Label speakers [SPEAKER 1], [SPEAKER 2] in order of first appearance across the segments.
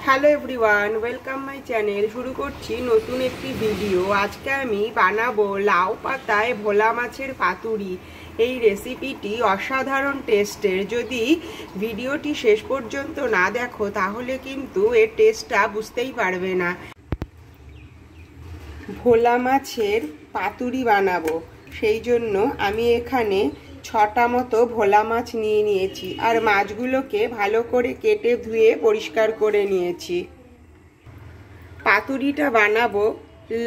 [SPEAKER 1] Hello everyone, welcome my channel. শুরু করছি নতুন একটি ভিডিও। আজকে আমি বানাবো লাউ পাতায় ভোলা মাছের পাতুরি। এই রেসিপিটি অসাধারণ টেস্টের। যদি ভিডিওটি শেষ পর্যন্ত না দেখো তাহলে কিন্তু এর টেস্টটা বুঝতেই পারবে না। ভোলা মাছের পাতুরি বানাবো, সেই জন্য আমি এখানে 6টা মতো ভোলা মাছ নিয়ে নিয়েছি আর মাছগুলোকে ভালো করে কেটে ধুয়ে পরিষ্কার করে নিয়েছি। পাতুরিটা বানাবো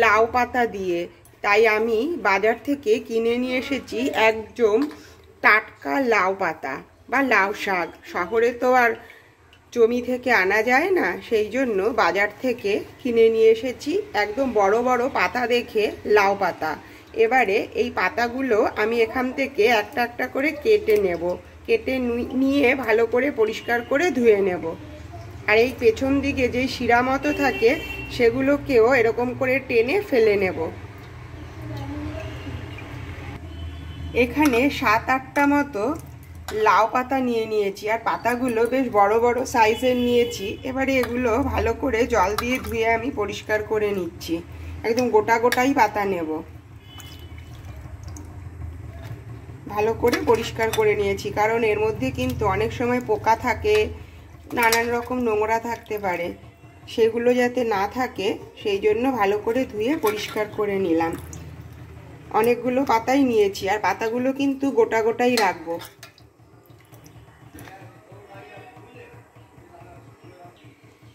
[SPEAKER 1] লাউ পাতা দিয়ে, তাই আমি বাজার থেকে কিনে নিয়ে এসেছি একদম টাটকা লাউ পাতা বা লাউ শাক। শহরে তো আর জমি থেকে আনা যায় না, সেই জন্য বাজার থেকে কিনে নিয়ে এসেছি একদম বড় বড় পাতা দেখে লাউ পাতা। এবারে এই পাতাগুলো আমি এখান থেকে একটা একটা করে কেটে নেব। কেটে নিয়ে ভালো করে পরিষ্কার করে ধুয়ে নেব। আর এই পেছন দিকে যেই শিরা মতো থাকে সেগুলোকেও এরকম করে টেনে ফেলে নেব। এখানে 7-8টা মতো লাউ পাতা নিয়ে নিয়েছি আর পাতাগুলো বেশ বড় বড় সাইজের নিয়েছি। এবারে এগুলো ভালো করে জল দিয়ে ধুয়ে আমি পরিষ্কার করে নিচ্ছি। একদম গোটা গোটাই পাতা নেব। ভালো করে পরিষ্কার করে নিয়েছি, কারণ এর মধ্যে কিন্তু অনেক সময় পোকা থাকে, নানান রকম নোংরা থাকতে পারে। সেগুলো যাতে না থাকে সেই জন্য ভালো করে ধুয়ে পরিষ্কার করে নিলাম। অনেকগুলো পাতাই নিয়েছি আর পাতাগুলো কিন্তু গোটা গোটাই রাখবো।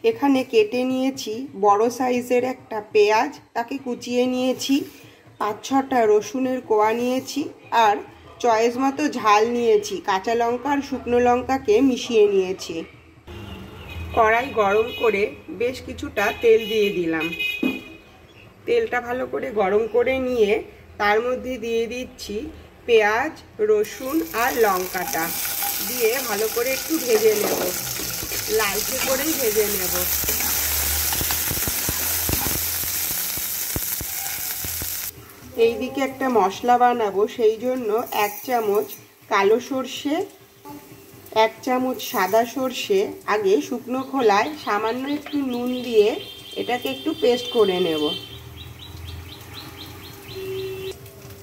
[SPEAKER 1] এখানে কেটে নিয়েছি বড় সাইজের একটা পেঁয়াজ, তাকে কুচিয়ে নিয়েছি। 5-6টা রসুনের কোয়া নিয়েছি আর চয়েস মতো ঝাল নিয়েছি। কাঁচা লঙ্কা আর শুকনো লঙ্কাকে মিশিয়ে নিয়েছি। কড়াই গরম করে বেশ কিছুটা তেল দিয়ে দিলাম। তেলটা ভালো করে গরম করে নিয়ে তার মধ্যে দিয়ে দিচ্ছি পেঁয়াজ, রসুন আর লঙ্কাটা দিয়ে ভালো করে একটু ভেজে নেব। লালচে করেই ভেজে নেব। এইদিকে একটা মশলা বানাবো, সেই জন্য 1 চামচ কালো সর্ষে, 1 চামচ সাদা সর্ষে আগে শুকনো খোলায় সামান্য একটু নুন দিয়ে এটাকে একটু পেস্ট করে নেব।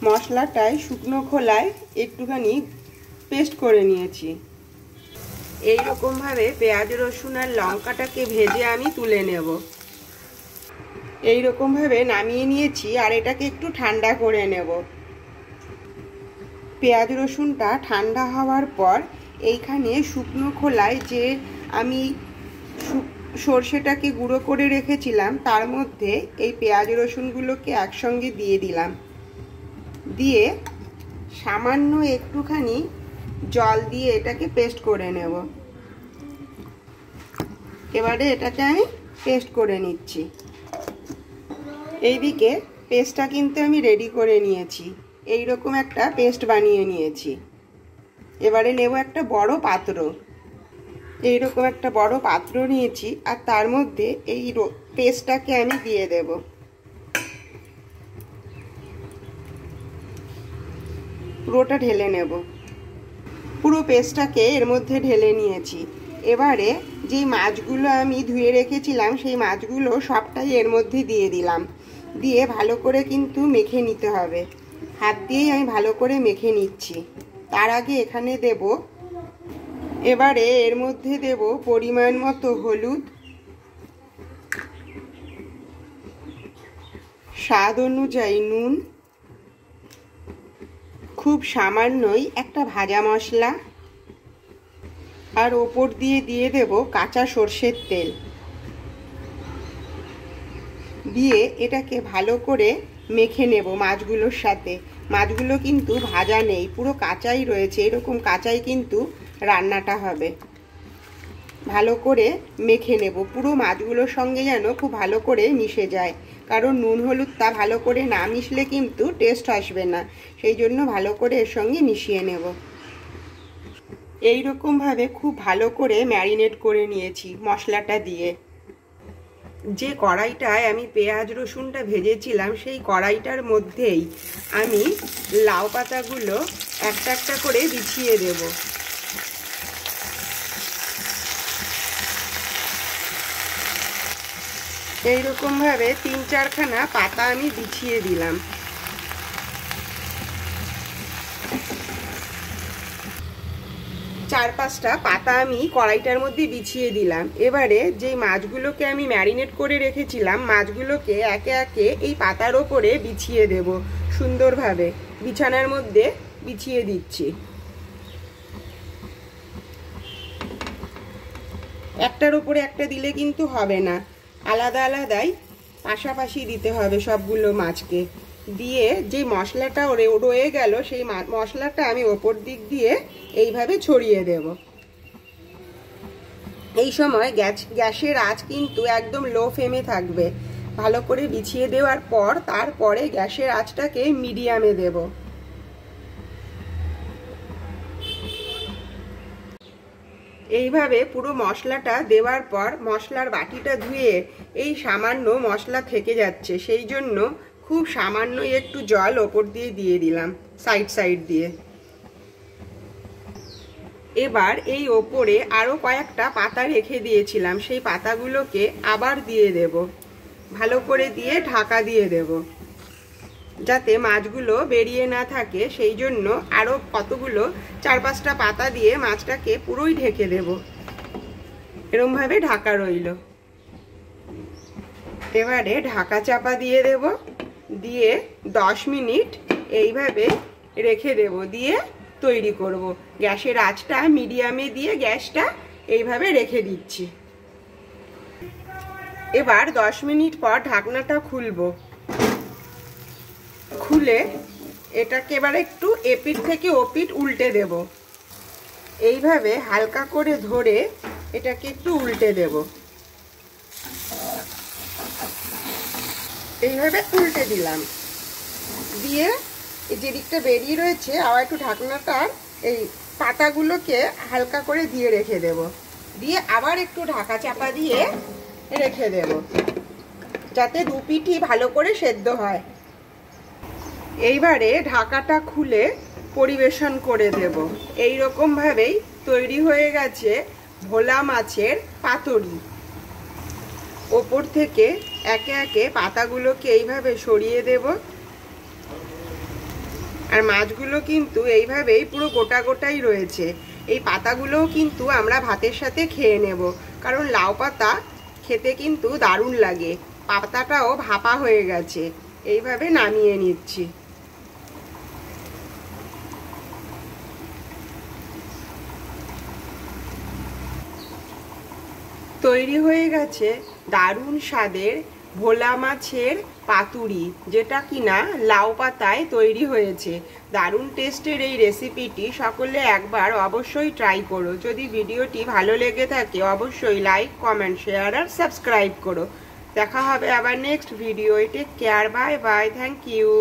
[SPEAKER 1] মশলাটায় শুকনো খোলায় একটুখানি পেস্ট করে নিয়েছি। এই রকমভাবে পেঁয়াজ, রসুন আর লঙ্কাটাকে ভেজে আমি তুলে নেব। এই রকমভাবে নামিয়ে নিয়েছি আর এটাকে একটু ঠান্ডা করে নেব। পেঁয়াজ রসুনটা ঠান্ডা হওয়ার পর এইখানে শুকনো খোলায় যে আমি সর্ষেটাকে গুঁড়ো করে রেখেছিলাম তার মধ্যে এই পেঁয়াজ রসুনগুলোকে একসঙ্গে দিয়ে দিলাম। দিয়ে সামান্য একটুখানি জল দিয়ে এটাকে পেস্ট করে নেব। এবারে এটাকে আমি পেস্ট করে নিচ্ছি। এইদিকে পেস্টটা কিন্তু আমি রেডি করে নিয়েছি। এই রকম একটা পেস্ট বানিয়ে নিয়েছি। এবারে নেব একটা বড় পাত্র। এই রকম একটা বড় পাত্র নিয়েছি আর তার মধ্যে এই পেস্টটাকে আমি দিয়ে দেব। পুরোটা ঢেলে নেব। পুরো পেস্টটাকে এর মধ্যে ঢেলে নিয়েছি। এবারে যেই মাছগুলো আমি ধুয়ে রেখেছিলাম সেই মাছগুলো সবটাই এর মধ্যে দিয়ে দিলাম। দিয়ে ভালো করে কিন্তু মেখে নিতে হবে। হাত দিয়েই আমি ভালো করে মেখে নিচ্ছি। তার আগে এখানে এবারে এর মধ্যে দেব পরিমাণ মতো হলুদ, স্বাদ অনুযায়ী নুন, খুব সামান্যই একটা ভাজা মশলা আর ওপর দিয়ে দেব কাঁচা সর্ষের তেল। দিয়ে এটাকে ভালো করে মেখে নেব মাছগুলোর সাথে। মাছগুলো কিন্তু ভাজা নেই, পুরো কাঁচাই রয়েছে। এরকম কাঁচাই কিন্তু রান্নাটা হবে। ভালো করে মেখে নেব, পুরো মাছগুলোর সঙ্গে যেন খুব ভালো করে মিশে যায়। কারণ নুন হলুদটা ভালো করে না মিশলে কিন্তু টেস্ট আসবে না, সেই জন্য ভালো করে এর সঙ্গে মিশিয়ে নেব। এই রকমভাবে খুব ভালো করে ম্যারিনেট করে নিয়েছি মশলাটা দিয়ে। যে কড়াইটায় আমি পেঁয়াজ রসুনটা ভেজেছিলাম সেই কড়াইটার মধ্যেই আমি লাউ পাতাগুলো একটা একটা করে বিছিয়ে দেব। এইরকম ভাবে 3-4খানা পাতা আমি বিছিয়ে দিলাম। চার পাঁচটা পাতা আমি কড়াইটার মধ্যে বিছিয়ে দিলাম। এবারে যে মাছগুলোকে আমি ম্যারিনেট করে রেখেছিলাম, মাছগুলোকে একে একে এই পাতার ওপরে বিছিয়ে দেব। সুন্দরভাবে বিছানার মধ্যে বিছিয়ে দিচ্ছি। একটার ওপরে একটা দিলে কিন্তু হবে না, আলাদা আলাদাই পাশাপাশি দিতে হবে সবগুলো মাছকে। দিয়ে যে মশলাটা রয়ে গেল সেই মশলাটা আমি ওপর দিক দিয়ে এইভাবে ছড়িয়ে দেব। এই সময় গ্যাসের আঁচ কিন্তু একদম লো ফ্লেমে থাকবে। ভালো করে বিছিয়ে দেওয়ার পর তারপরে গ্যাসের আঁচটাকে মিডিয়ামে দেব। এইভাবে পুরো মশলাটা দেওয়ার পর মশলার বাটিটা ধুয়ে এই সামান্য মশলা থেকে যাচ্ছে, সেই জন্য খুব সামান্য একটু জল ওপর দিয়ে দিলাম সাইড দিয়ে। এবার এই ওপরে আরো কয়েকটা পাতা রেখে দিয়েছিলাম, সেই পাতাগুলোকে আবার দিয়ে দেব। ভালো করে দিয়ে ঢাকা দিয়ে দেব যাতে মাছগুলো বেরিয়ে না থাকে, সেই জন্য আরো কতগুলো 4-5টা পাতা দিয়ে মাছটাকে পুরোই ঢেকে দেব। এরকম ভাবে ঢাকা রইল। এবারে ঢাকা চাপা দিয়ে দেব, দিয়ে 10 মিনিট এইভাবে রেখে দেব, দিয়ে তৈরি করব। গ্যাসের আঁচটা মিডিয়ামে দিয়ে গ্যাসটা এইভাবে রেখে দিচ্ছি। এবার 10 মিনিট পর ঢাকনাটা খুলবো। খুলে এটাকে এবার একটু এপিঠ থেকে ওপিঠ উল্টে দেব। এইভাবে হালকা করে ধরে এটাকে একটু উল্টে দেব। এইভাবে উল্টে দিলাম, দিয়ে যে দিকটা বেরিয়ে রয়েছে আবার একটু ঢাকনাটার এই পাতাগুলোকে হালকা করে দিয়ে রেখে দেব। দিয়ে আবার একটু ঢাকা চাপা দিয়ে রেখে দেব যাতে দুপিঠই ভালো করে সেদ্ধ হয়। এইবারে ঢাকাটা খুলে পরিবেশন করে দেব। এই রকম ভাবেই তৈরি হয়ে গেছে ভোলা মাছের পাতুরি। ওপর থেকে একে একে পাতাগুলোকে এইভাবে সরিয়ে দেব। আর মাছগুলো কিন্তু এইভাবেই পুরো গোটা গোটাই রয়েছে। এই পাতাগুলোও কিন্তু আমরা ভাতের সাথে খেয়ে নেব, কারণ লাউ পাতা খেতে কিন্তু দারুণ লাগে। পাতাটাও ভাপা হয়ে গেছে। এইভাবে নামিয়ে নিচ্ছি। তৈরি হয়ে গেছে দারুণ স্বাদের ভোলা মাছের পাতুরি, যেটা কিনা লাউ পাতায় তৈরি হয়েছে। দারুণ টেস্টের এই রেসিপিটি সকলে একবার অবশ্যই ট্রাই করো। যদি ভিডিওটি ভালো লেগে থাকে অবশ্যই লাইক, কমেন্ট, শেয়ার আর সাবস্ক্রাইব করো। দেখা হবে আবার next video. Take care, bye bye, thank you.